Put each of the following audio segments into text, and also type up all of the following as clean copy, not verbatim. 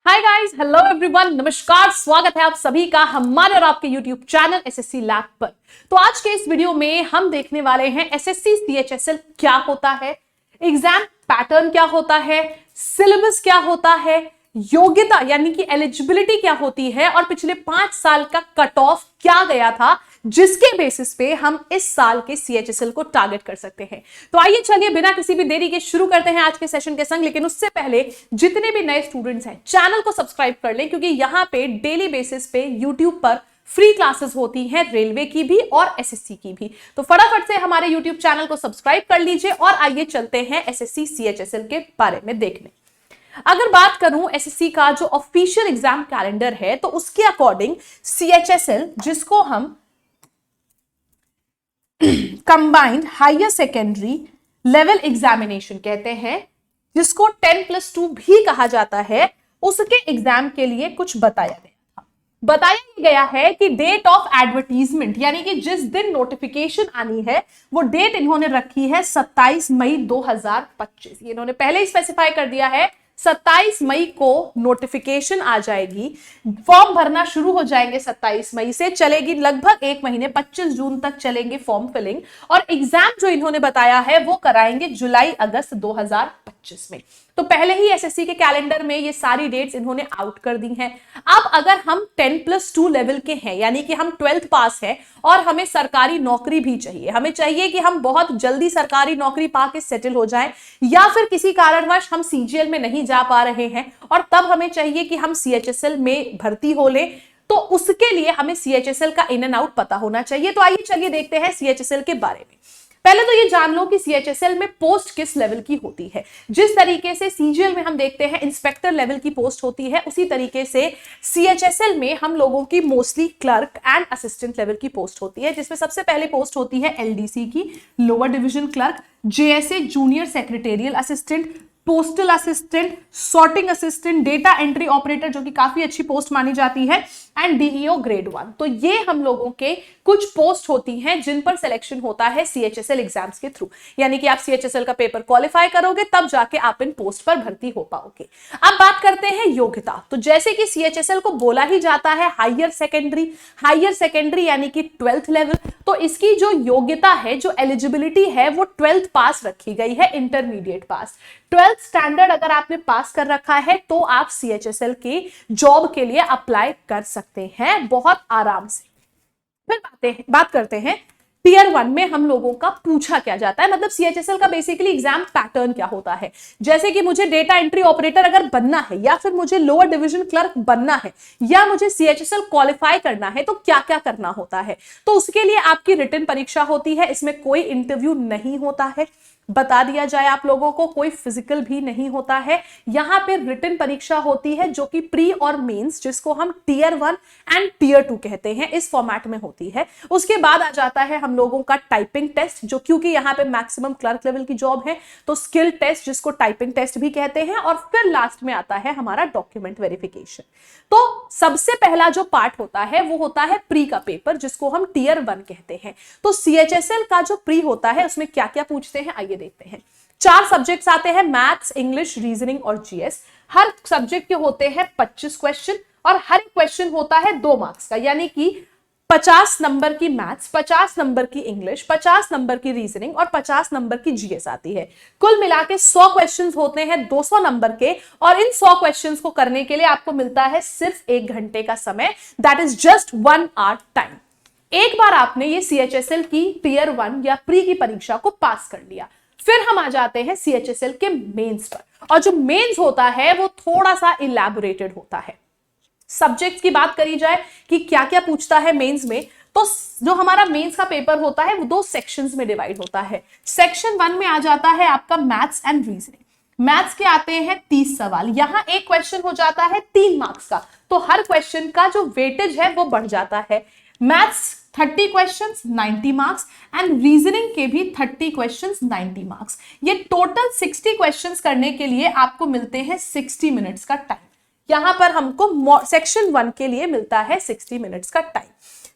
Hi guys, hello everyone, नमस्कार। स्वागत है आप सभी का हमारे और आपके यूट्यूब चैनल एसएससी लैब पर। तो आज के इस वीडियो में हम देखने वाले हैं एसएससी सीएचएसएल क्या होता है, एग्जाम पैटर्न क्या होता है, सिलेबस क्या होता है, योग्यता यानी कि एलिजिबिलिटी क्या होती है और पिछले 5 साल का कट ऑफ क्या गया था जिसके बेसिस पे हम इस साल के सीएचएसएल को टारगेट कर सकते हैं। तो आइए चलिए बिना किसी भी देरी के शुरू करते हैं आज के सेशन के संग। लेकिन उससे पहले जितने भी नए स्टूडेंट्स हैं चैनल को सब्सक्राइब कर लें, क्योंकि यहां पे डेली बेसिस पे यूट्यूब पर फ्री क्लासेस होती हैं, रेलवे की भी और एसएससी की भी। तो फटाफट से हमारे यूट्यूब चैनल को सब्सक्राइब कर लीजिए और आइए चलते हैं एसएससी सीएचएसएल के बारे में देखने। अगर बात करूं एसएससी का जो ऑफिशियल एग्जाम कैलेंडर है, तो उसके अकॉर्डिंग सीएचएसएल, जिसको हम combined higher secondary level examination कहते हैं, जिसको 10+2 भी कहा जाता है, उसके एग्जाम के लिए कुछ बताया गया है कि डेट ऑफ एडवर्टीजमेंट यानी कि जिस दिन नोटिफिकेशन आनी है वो डेट इन्होंने रखी है 27 मई 2025। इन्होंने पहले ही स्पेसिफाई कर दिया है 27 मई को नोटिफिकेशन आ जाएगी, फॉर्म भरना शुरू हो जाएंगे 27 मई से, चलेगी लगभग 1 महीने, 25 जून तक चलेंगे फॉर्म फिलिंग, और एग्जाम जो इन्होंने बताया है वो कराएंगे जुलाई अगस्त 2025 में। तो पहले ही एसएससी के कैलेंडर में ये सारी डेट्स इन्होंने आउट कर दी हैं। अब अगर हम 10+2 लेवल के हैं, यानी कि हम 12th पास हैं और हमें सरकारी नौकरी भी चाहिए, हमें चाहिए कि हम बहुत जल्दी सरकारी नौकरी पाके सेटल हो जाएं, या फिर किसी कारणवश हम सीजीएल में नहीं जा पा रहे हैं और तब हमें चाहिए कि हम सीएचएसएल में भर्ती हो लें, तो उसके लिए हमें सीएचएसएल का इन एंड आउट पता होना चाहिए। तो आइए चलिए देखते हैं सीएचएसएल के बारे में। पहले तो ये जान लो कि सीएचएसएल में पोस्ट किस लेवल की होती है। जिस तरीके से सीजीएल में हम देखते हैं इंस्पेक्टर लेवल की पोस्ट होती है, उसी तरीके से सीएचएसएल में हम लोगों की mostly clerk and assistant level की पोस्ट होती है, जिसमें सबसे पहले पोस्ट होती है एलडीसी की, lower division clerk, JSA junior secretarial assistant, postal assistant, sorting assistant, data entry operator जो कि काफी अच्छी पोस्ट मानी जाती है, एंड डीईओ ग्रेड 1। तो ये हम लोगों के कुछ पोस्ट होती हैं जिन पर सिलेक्शन होता है सीएचएसएल एग्जाम्स के थ्रू, यानी कि आप सीएचएसएल का पेपर क्वालिफाई करोगे तब जाके आप इन पोस्ट पर भर्ती हो पाओगे। अब बात करते हैं योग्यता। तो जैसे कि सीएचएसएल को बोला ही जाता है हायर सेकेंडरी यानी कि 12th लेवल, तो इसकी जो योग्यता है, जो एलिजिबिलिटी है, वो 12th पास रखी गई है, इंटरमीडिएट पास। 12th स्टैंडर्ड अगर आपने पास कर रखा है तो आप सीएचएसएल की जॉब के लिए अप्लाई कर सकते हैं बहुत आराम से। फिर बात करते हैं टीयर 1 में हम लोगों का पूछा क्या जाता है, मतलब सीएचएसएल का बेसिकली एग्जाम पैटर्न क्या होता है। जैसे कि मुझे डेटा एंट्री ऑपरेटर अगर बनना है, या फिर मुझे लोअर डिवीजन क्लर्क बनना है, या मुझे सीएचएसएल क्वालिफाई करना है, तो क्या क्या करना होता है। तो उसके लिए आपकी रिटन परीक्षा होती है, इसमें कोई इंटरव्यू नहीं होता है, बता दिया जाए आप लोगों को, कोई फिजिकल भी नहीं होता है। यहां पे रिटन परीक्षा होती है जो कि प्री और मेंस, जिसको हम टीयर 1 एंड टीयर 2 कहते हैं, इस फॉर्मेट में होती है। उसके बाद आ जाता है हम लोगों का टाइपिंग टेस्ट, जो क्योंकि यहां पे मैक्सिमम क्लर्क लेवल की जॉब है तो स्किल टेस्ट, जिसको टाइपिंग टेस्ट भी कहते हैं, और फिर लास्ट में आता है हमारा डॉक्यूमेंट वेरिफिकेशन। तो सबसे पहला जो पार्ट होता है वो होता है प्री का पेपर, जिसको हम टीयर 1 कहते हैं। तो सीएचएसएल का जो प्री होता है उसमें क्या क्या पूछते हैं आइए देखते हैं। 4 सब्जेक्ट्स आते हैं, मैथ्स, इंग्लिश, रीजनिंग और जीएस। हर सब्जेक्ट के होते हैं 25 क्वेश्चन और हर एक क्वेश्चन होता है 2 मार्क्स का, यानी कि 50 नंबर की मैथ्स, 50 नंबर की इंग्लिश, 50 नंबर की रीजनिंग और 50 नंबर की जीएस आती है। कुल मिला के 100 क्वेश्चंस होते हैं 200 नंबर के, और इन 100 क्वेश्चंस को करने के लिए आपको मिलता है सिर्फ 1 घंटे का समय, that is just 1 hour time. एक बार आपने ये सीएचएसएल की टीयर 1 या प्री की परीक्षा को पास कर लिया, फिर हम आ जाते हैं सीएचएसएल के मेंस पर, और जो मेंस होता है वो थोड़ा सा इलैबोरेटेड होता है। सब्जेक्ट्स की बात करी जाए कि क्या क्या पूछता है मेंस में, तो जो हमारा मेंस का पेपर होता है वो 2 सेक्शंस में डिवाइड होता है। सेक्शन 1 में आ जाता है आपका मैथ्स एंड रीजनिंग। मैथ्स के आते हैं 30 सवाल, यहां एक क्वेश्चन हो जाता है 3 मार्क्स का, तो हर क्वेश्चन का जो वेटेज है वो बढ़ जाता है। Maths 30 questions 90 marks and reasoning के भी 30 क्वेश्चंस 90 मार्क्स। ये टोटल 60 क्वेश्चंस करने के लिए आपको मिलते हैं 60 मिनट्स का टाइम। यहां पर हमको सेक्शन 1 के लिए मिलता है 60 मिनट्स का टाइम।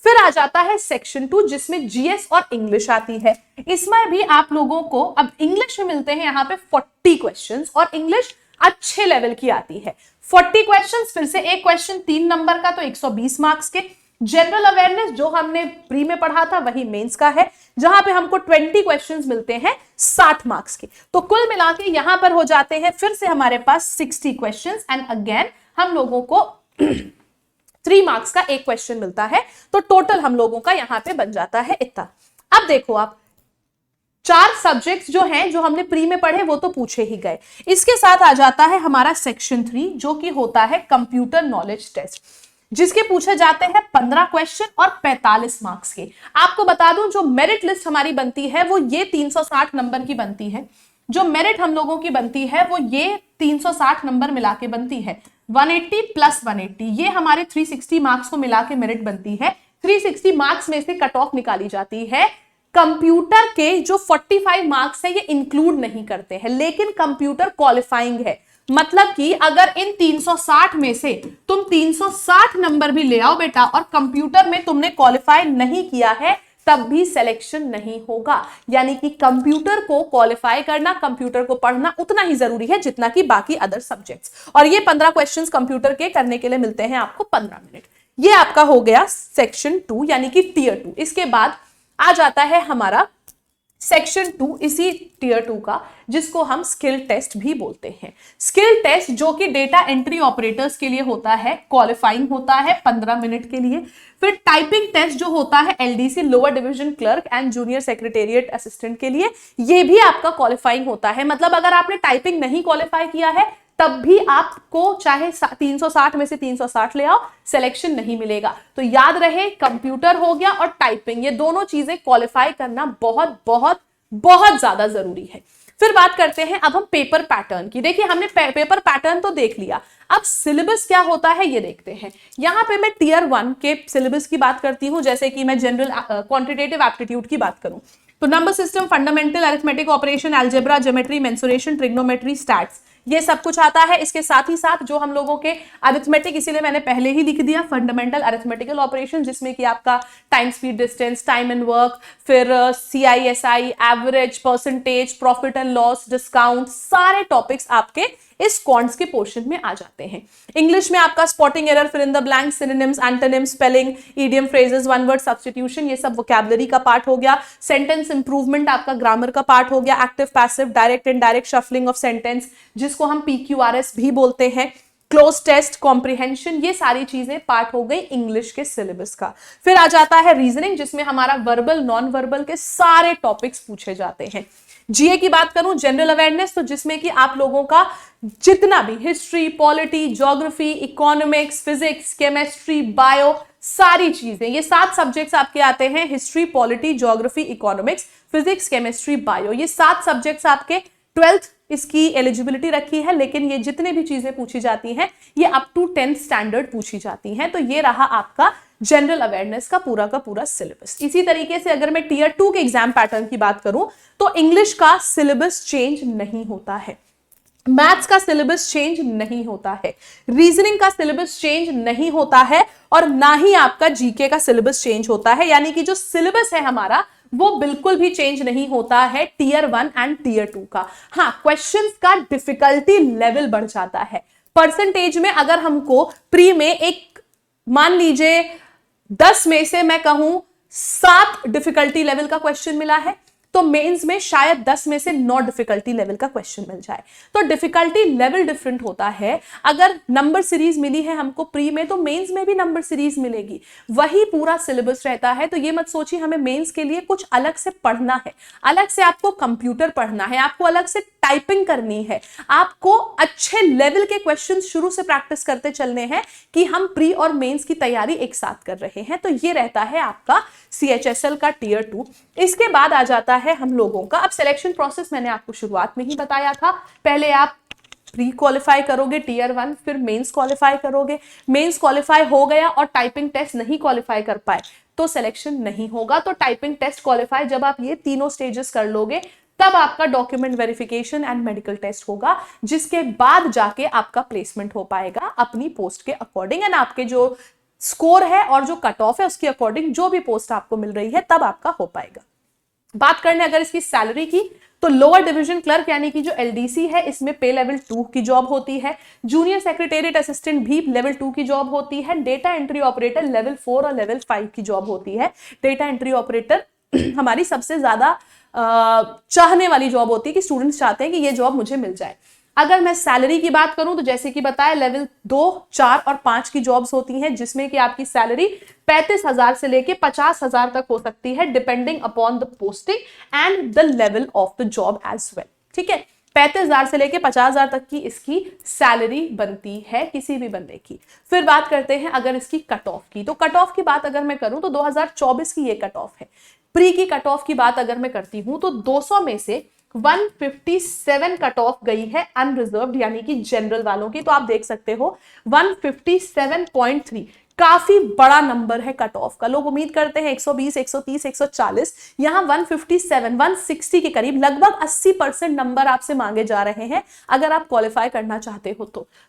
फिर आ जाता है सेक्शन 2, जिसमें जीएस और इंग्लिश आती है। इसमें भी आप लोगों को अब इंग्लिश में मिलते हैं यहाँ पे 40 क्वेश्चंस, और इंग्लिश अच्छे लेवल की आती है। 40 क्वेश्चंस, फिर से एक क्वेश्चन 3 नंबर का तो 120 मार्क्स के। जनरल अवेयरनेस जो हमने प्री में पढ़ा था वही मेंस का है, जहां पे हमको 20 क्वेश्चंस मिलते हैं 60 मार्क्स के। तो कुल मिला के यहां पर हो जाते हैं फिर से हमारे पास 60 क्वेश्चंस एंड अगेन हम लोगों को 3 मार्क्स का एक क्वेश्चन मिलता है। तो टोटल हम लोगों का यहां पे बन जाता है इतना। अब देखो आप 4 सब्जेक्ट्स जो हैं जो हमने प्री में पढ़े वो तो पूछे ही गए। इसके साथ आ जाता है हमारा सेक्शन 3 जो कि होता है कंप्यूटर नॉलेज टेस्ट, जिसके पूछे जाते हैं 15 क्वेश्चन और 45 मार्क्स के। आपको बता दूं जो मेरिट लिस्ट हमारी बनती है वो ये 360 नंबर की बनती है। जो मेरिट हम लोगों की बनती है वो ये 360 नंबर मिला के बनती है। 180 प्लस 180 ये हमारे 360 मार्क्स को मिला के मेरिट बनती है। 360 मार्क्स में से कट ऑफ निकाली जाती है। कंप्यूटर के जो 45 मार्क्स है ये इंक्लूड नहीं करते हैं, लेकिन कंप्यूटर क्वालिफाइंग है। मतलब कि अगर इन 360 में से तुम 360 नंबर भी ले आओ बेटा और कंप्यूटर में तुमने क्वालिफाई नहीं किया है तब भी सिलेक्शन नहीं होगा। यानी कि कंप्यूटर को क्वालिफाई करना, कंप्यूटर को पढ़ना उतना ही जरूरी है जितना कि बाकी अदर सब्जेक्ट्स। और ये 15 क्वेश्चंस कंप्यूटर के करने के लिए मिलते हैं आपको 15 मिनट। ये आपका हो गया सेक्शन 2 यानी कि टियर 2। इसके बाद आ जाता है हमारा सेक्शन 2 इसी टियर 2 का, जिसको हम स्किल टेस्ट भी बोलते हैं। स्किल टेस्ट जो कि डेटा एंट्री ऑपरेटर्स के लिए होता है, क्वालिफाइंग होता है 15 मिनट के लिए। फिर टाइपिंग टेस्ट जो होता है LDC lower division clerk and junior secretariat assistant के लिए, ये भी आपका क्वालिफाइंग होता है। मतलब अगर आपने टाइपिंग नहीं क्वालिफाई किया है तब भी आपको चाहे 360 में से 360 ले आओ, सिलेक्शन नहीं मिलेगा। तो याद रहे कंप्यूटर हो गया और टाइपिंग, ये दोनों चीजें क्वालिफाई करना बहुत बहुत बहुत ज्यादा जरूरी है। फिर बात करते हैं अब हम पेपर पैटर्न की। देखिए हमने पेपर पैटर्न तो देख लिया, अब सिलेबस क्या होता है ये देखते हैं। यहां पे मैं टियर 1 के सिलेबस की बात करती हूं। जैसे कि मैं जनरल क्वांटिटेटिव एप्टीट्यूड की बात करूं तो number system, fundamental arithmetic operation, algebra, geometry, mensuration, trigonometry, stats, ये सब कुछ आता है। इसके साथ ही साथ जो हम लोगों के अरिथमेटिक, इसीलिए मैंने पहले ही लिख दिया फंडामेंटल अरिथमेटिकल ऑपरेशन, जिसमें कि आपका time, speed, distance, time and work, फिर CISI, average, percentage, profit and loss, discount, सारे टॉपिक्स आपके इस क्वांट्स के पोर्शन में आ जाते हैं। इंग्लिश में आपका spotting error, fill in the blank, synonyms, antonyms, spelling, idiom, phrases, one word substitution, ये सब वोकैबुलरी का पार्ट हो गया। सेंटेंस इंप्रूवमेंट आपका ग्रामर का पार्ट हो गया। Active, passive, direct, indirect shuffling of sentence, जिसको हम PQRS भी बोलते हैं। क्लोज टेस्ट, कॉम्प्रिहेंशन, ये सारी चीजें पार्ट हो गई इंग्लिश के सिलेबस का। फिर आ जाता है रीजनिंग, जिसमें हमारा वर्बल, नॉन वर्बल के सारे टॉपिक्स पूछे जाते हैं। जीए की बात करूं, जनरल अवेयरनेस, तो जिसमें कि आप लोगों का जितना भी history, polity, geography, economics, physics, chemistry, bio, सारी चीजें, ये 7 सब्जेक्ट्स आपके आते हैं। History, polity, geography, economics, physics, chemistry, bio, ये 7 सब्जेक्ट्स आपके 12th इसकी एलिजिबिलिटी रखी है। लेकिन ये जितने भी चीजें पूछी जाती हैं ये अप टू 10th स्टैंडर्ड पूछी जाती हैं। तो ये रहा आपका जनरल अवेयरनेस का पूरा सिलेबस। इसी तरीके से अगर मैं टियर 2 के एग्जाम पैटर्न की बात करूं तो इंग्लिश का सिलेबस चेंज नहीं होता है, मैथ्स का सिलेबस चेंज नहीं होता है, रीजनिंग का सिलेबस चेंज नहीं होता है, और ना ही आपका जीके का सिलेबस चेंज होता है। यानी कि जो सिलेबस है हमारा वो बिल्कुल भी चेंज नहीं होता है टियर 1 एंड टियर 2 का। हाँ, क्वेश्चंस का डिफिकल्टी लेवल बढ़ जाता है। परसेंटेज में अगर हमको प्री में एक, मान लीजिए 10 में से मैं कहूं 7 डिफिकल्टी लेवल का क्वेश्चन मिला है, तो मेंस में शायद 10 में से 9 डिफिकल्टी लेवल का क्वेश्चन मिल जाए। तो डिफिकल्टी लेवल डिफरेंट होता है। अगर नंबर सीरीज मिली है हमको प्री में तो मेंस में भी नंबर सीरीज मिलेगी, वही पूरा सिलेबस रहता है। तो ये मत सोचिए हमें मेंस के लिए कुछ अलग से पढ़ना है, अलग से आपको कंप्यूटर पढ़ना है, आपको अलग से टाइपिंग करनी है, आपको अच्छे लेवल के क्वेश्चन शुरू से प्रैक्टिस करते चलने हैं कि हम प्री और मेंस की तैयारी एक साथ कर रहे हैं। तो ये रहता है आपका CHSL का टियर 2। इसके बाद आ जाता है हम लोगों का, अब सिलेक्शन प्रोसेस मैंने आपको शुरुआत में ही बताया था। पहले आप प्री क्वालिफाई करोगे टियर 1, फिर मेंस क्वालिफाई करोगे। मेंस क्वालिफाई हो गया और टाइपिंग टेस्ट नहीं क्वालिफाई कर पाए तो सिलेक्शन नहीं होगा। तो टाइपिंग टेस्ट क्वालिफाई जब आप ये तीनों स्टेजेस कर लोगे तब आपका document verification and medical test होगा, जिसके बाद जाके आपका प्लेसमेंट हो पाएगा अपनी पोस्ट के अकॉर्डिंग, एंड आपके जो स्कोर है और जो कट ऑफ है उसके अकॉर्डिंग जो भी पोस्ट आपको मिल रही है तब आपका हो पाएगा। बात करने अगर इसकी सैलरी की, तो लोअर डिवीजन क्लर्क यानी कि जो एलडीसी है इसमें पे लेवल 2 की जॉब होती है। जूनियर सेक्रेटेरिएट असिस्टेंट भी लेवल 2 की जॉब होती है। डेटा एंट्री ऑपरेटर लेवल 4 और लेवल 5 की जॉब होती है। डेटा एंट्री ऑपरेटर हमारी सबसे ज्यादा चाहने वाली जॉब होती है कि स्टूडेंट्स चाहते हैं कि ये जॉब मुझे मिल जाए। अगर मैं सैलरी की बात करूं तो जैसे कि बताया लेवल 2, 4 और 5 की जॉब्स होती हैं जिसमें कि आपकी सैलरी 35,000 से लेके 50,000 तक हो सकती है depending upon the posting and the level of the job as well. ठीक है, 35,000 से लेके 50,000 तक की इसकी सैलरी बनती है किसी भी बंदे की। फिर बात करते हैं अगर इसकी कट ऑफ की, तो कट ऑफ की बात अगर मैं करूं तो 2024 की ये कट ऑफ है। प्री की कट ऑफ की बात अगर मैं करती हूं तो 200 में से 157 कट ऑफ गई है अनरिजर्व्ड यानी कि जनरल वालों की। तो आप देख सकते हो 157.3 काफी बड़ा नंबर है कट ऑफ का। लोग उम्मीद करते हैं 120, 130, 140, यहां 157, 160 के करीब लगभग 80% नंबर आपसे मांगे जा रहे हैं अगर आप क्वालिफाई करना चाहते हो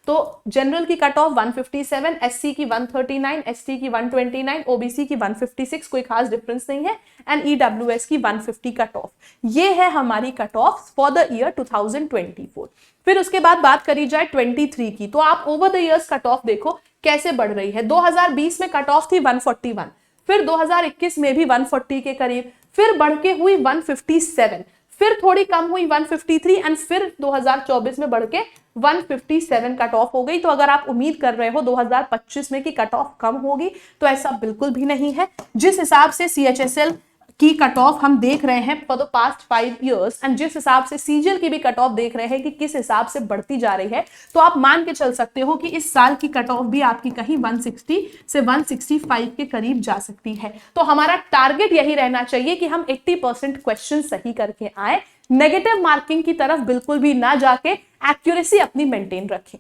तो जनरल की कट ऑफ 157, एससी की 139, एसटी की 129, ओबीसी की 156, कोई खास डिफरेंस नहीं है, एंड ईडब्ल्यूएस की 150 कट ऑफ। ये है हमारी cut off for the year 2024। फिर उसके बाद बात करी जाए 23 की, तो आप over the years cut off देखो कैसे बढ़ रही है। 2020 में कट ऑफ थी 141, फिर 2021 में भी 140 के करीब, फिर बढ़ के हुई 157, फिर थोड़ी कम हुई 153 एंड फिर 2024 में बढ़ के 157 कट ऑफ हो गई। तो अगर आप उम्मीद कर रहे हो 2025 में कि कट ऑफ कम होगी तो ऐसा बिल्कुल भी नहीं है। जिस हिसाब से सीएचएसएल की कट ऑफ हम देख रहे हैं for the past 5 years and जिस हिसाब से सीजीएल की भी कट ऑफ देख रहे हैं कि किस हिसाब से बढ़ती जा रही है, तो आप मान के चल सकते हो कि इस साल की कट ऑफ भी आपकी कहीं 160 से 165 के करीब जा सकती है। तो हमारा टारगेट यही रहना चाहिए कि हम 80% क्वेश्चन सही करके आए, नेगेटिव मार्किंग की तरफ बिल्कुल भी ना जाके एक्यूरेसी अपनी मेंटेन रखें।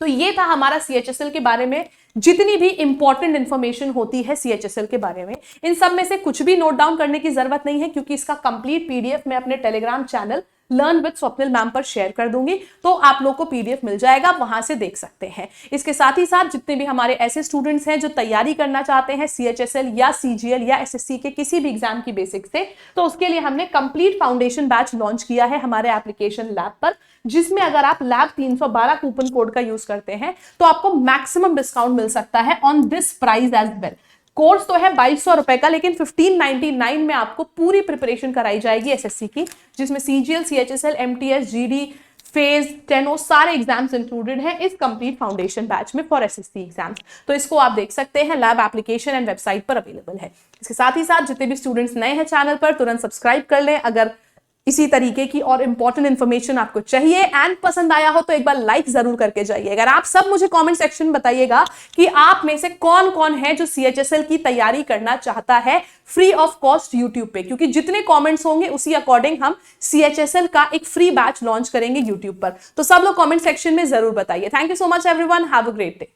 तो ये था हमारा सीएचएसएल के बारे में जितनी भी इंपॉर्टेंट इंफॉर्मेशन होती है सीएचएसएल के बारे में। इन सब में से कुछ भी नोट डाउन करने की जरूरत नहीं है क्योंकि इसका कंप्लीट पीडीएफ मैं अपने Telegram channel learn with Swapnil ma'am पर शेयर कर दूंगी, तो आप लोग को पीडीएफ मिल जाएगा, वहां से देख सकते हैं। इसके साथ ही साथ जितने भी हमारे ऐसे स्टूडेंट्स हैं जो तैयारी करना चाहते हैं सीएचएसएल या सीजीएल या एसएससी के किसी भी एग्जाम की बेसिक से, तो उसके लिए हमने कंप्लीट फाउंडेशन बैच लॉन्च किया है हमारे एप्लीकेशन लैब पर, जिसमें अगर आप लैब 312 कूपन कोड का यूज करते हैं तो आपको मैक्सिमम डिस्काउंट मिल सकता है on this price as well. Course तो है 2200 रुपए का, लेकिन 1599 में आपको पूरी प्रिपरेशन कराई जाएगी एसएससी की, जिसमें CGL, CHSL, MTS, GD, phase, टेनो सारे एग्जाम्स इंक्लूडेड हैं इस कंप्लीट फाउंडेशन बैच में फॉर एसएससी एग्जाम्स। तो इसको आप देख सकते हैं, लैब एप्लीकेशन एंड वेबसाइट पर अवेलेबल है। इसके साथ ही साथ जितने भी स्टूडेंट्स नए हैं चैनल पर तुरंत सब्सक्राइब कर लें। अगर इसी तरीके की और इंपॉर्टेंट इंफॉर्मेशन आपको चाहिए एंड पसंद आया हो तो एक बार लाइक जरूर करके जाइए। अगर आप सब मुझे कमेंट सेक्शन में बताइएगा कि आप में से कौन कौन है जो सीएचएसएल की तैयारी करना चाहता है फ्री ऑफ कॉस्ट यूट्यूब पे, क्योंकि जितने कमेंट्स होंगे उसी अकॉर्डिंग हम सीएचएसएल का एक फ्री बैच लॉन्च करेंगे यूट्यूब पर। तो सब लोग कमेंट सेक्शन में जरूर बताइए। Thank you so much everyone, have a great day.